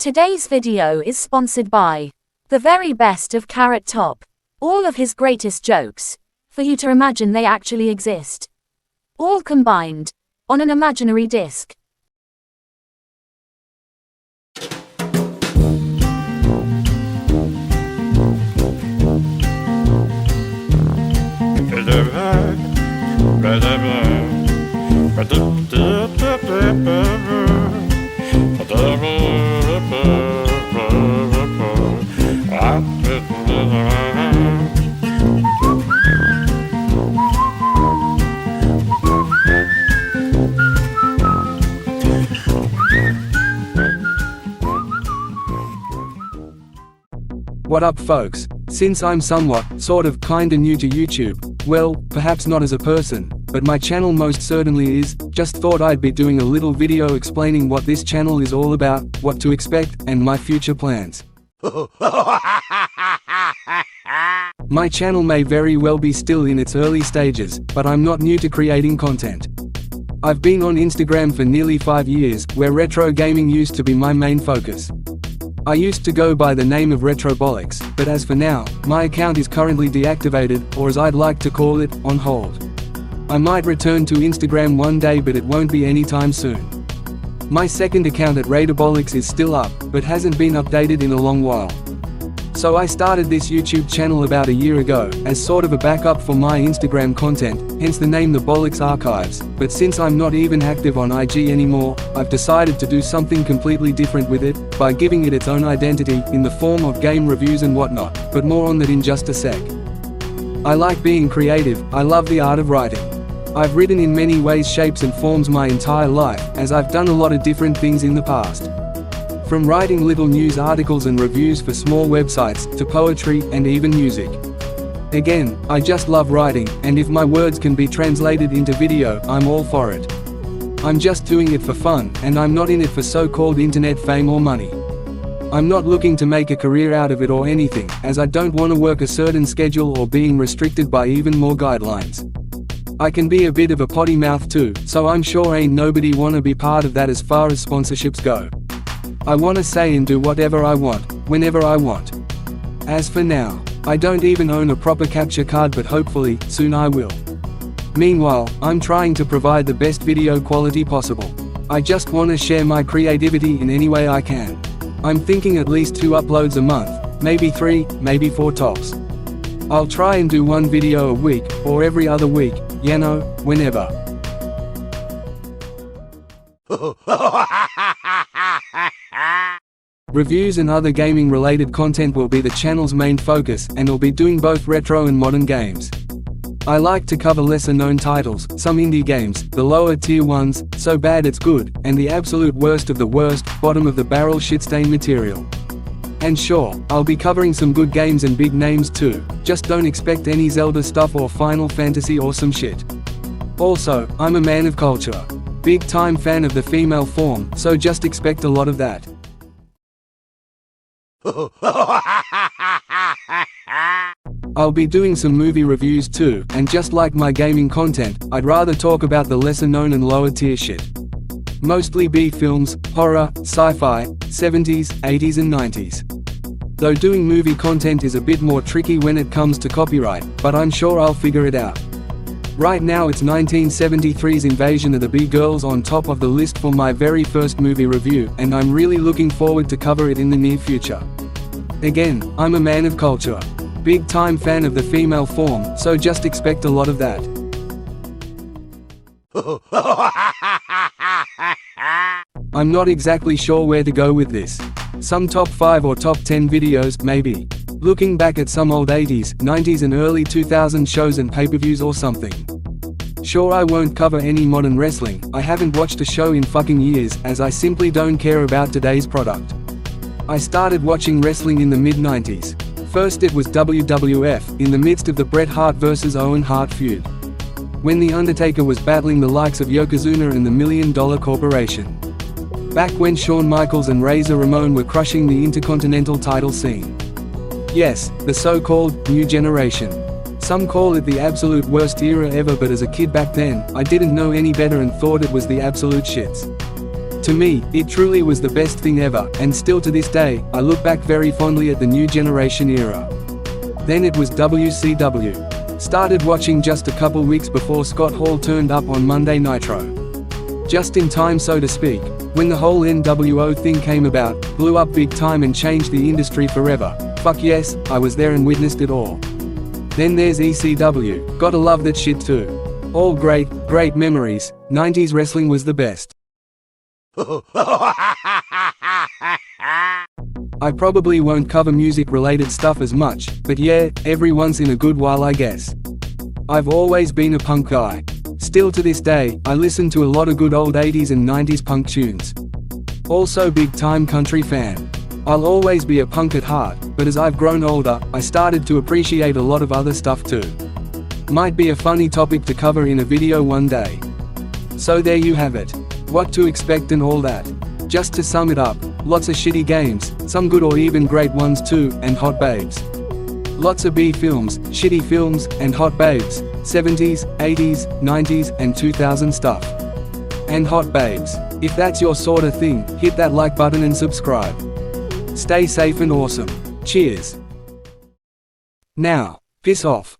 Today's video is sponsored by the very best of Carrot Top. All of his greatest jokes, for you to imagine they actually exist. All combined, on an imaginary disc. What up, folks? Since I'm somewhat, sort of, kinda new to YouTube, well, perhaps not as a person, but my channel most certainly is, just thought I'd be doing a little video explaining what this channel is all about, what to expect, and my future plans. My channel may very well be still in its early stages, but I'm not new to creating content. I've been on Instagram for nearly 5 years, where retro gaming used to be my main focus. I used to go by the name of Retrobolics, but as for now, my account is currently deactivated, or as I'd like to call it, on hold. I might return to Instagram one day, but it won't be anytime soon. My second account at Retrobolics is still up, but hasn't been updated in a long while. So I started this YouTube channel about a year ago, as sort of a backup for my Instagram content, hence the name The Bollocks Archives, but since I'm not even active on IG anymore, I've decided to do something completely different with it, by giving it its own identity, in the form of game reviews and whatnot, but more on that in just a sec. I like being creative, I love the art of writing. I've written in many ways, shapes and forms my entire life, as I've done a lot of different things in the past. From writing little news articles and reviews for small websites, to poetry, and even music. Again, I just love writing, and if my words can be translated into video, I'm all for it. I'm just doing it for fun, and I'm not in it for so-called internet fame or money. I'm not looking to make a career out of it or anything, as I don't want to work a certain schedule or being restricted by even more guidelines. I can be a bit of a potty mouth too, so I'm sure ain't nobody wanna be part of that as far as sponsorships go. I wanna say and do whatever I want, whenever I want. As for now, I don't even own a proper capture card, but hopefully, soon I will. Meanwhile, I'm trying to provide the best video quality possible. I just wanna share my creativity in any way I can. I'm thinking at least 2 uploads a month, maybe 3, maybe 4 tops. I'll try and do 1 video a week, or every other week, you know, whenever. Reviews and other gaming related content will be the channel's main focus, and I'll be doing both retro and modern games. I like to cover lesser known titles, some indie games, the lower tier ones, so bad it's good, and the absolute worst of the worst, bottom of the barrel shitstain material. And sure, I'll be covering some good games and big names too, just don't expect any Zelda stuff or Final Fantasy or some shit. Also, I'm a man of culture. Big time fan of the female form, so just expect a lot of that. I'll be doing some movie reviews too, and just like my gaming content, I'd rather talk about the lesser known and lower tier shit. Mostly B films, horror, sci-fi, 70s, 80s and 90s. Though doing movie content is a bit more tricky when it comes to copyright, but I'm sure I'll figure it out. Right now it's 1973's Invasion of the B-Girls on top of the list for my very first movie review, and I'm really looking forward to cover it in the near future. Again, I'm a man of culture. Big time fan of the female form, so just expect a lot of that. I'm not exactly sure where to go with this. Some top 5 or top 10 videos, maybe. Looking back at some old 80s, 90s and early 2000s shows and pay-per-views or something. Sure, I won't cover any modern wrestling, I haven't watched a show in fucking years, as I simply don't care about today's product. I started watching wrestling in the mid-90s. First it was WWF, in the midst of the Bret Hart vs. Owen Hart feud. When The Undertaker was battling the likes of Yokozuna and the $1 Million Corporation. Back when Shawn Michaels and Razor Ramon were crushing the Intercontinental title scene. Yes, the so-called new generation. Some call it the absolute worst era ever, but as a kid back then, I didn't know any better and thought it was the absolute shits. To me, it truly was the best thing ever, and still to this day, I look back very fondly at the new generation era. Then it was WCW. Started watching just a couple weeks before Scott Hall turned up on Monday Nitro. Just in time, so to speak, when the whole NWO thing came about, blew up big time and changed the industry forever. Fuck yes, I was there and witnessed it all. Then there's ECW, gotta love that shit too. All great, great memories. 90s wrestling was the best. I probably won't cover music-related stuff as much, but yeah, every once in a good while I guess. I've always been a punk guy. Still to this day, I listen to a lot of good old 80s and 90s punk tunes. Also big-time country fan. I'll always be a punk at heart, but as I've grown older, I started to appreciate a lot of other stuff too. Might be a funny topic to cover in a video one day. So there you have it. What to expect and all that. Just to sum it up, lots of shitty games, some good or even great ones too, and hot babes. Lots of B films, shitty films, and hot babes, 70s, 80s, 90s, and 2000 stuff. And hot babes. If that's your sort of thing, hit that like button and subscribe. Stay safe and awesome. Cheers. Now, piss off.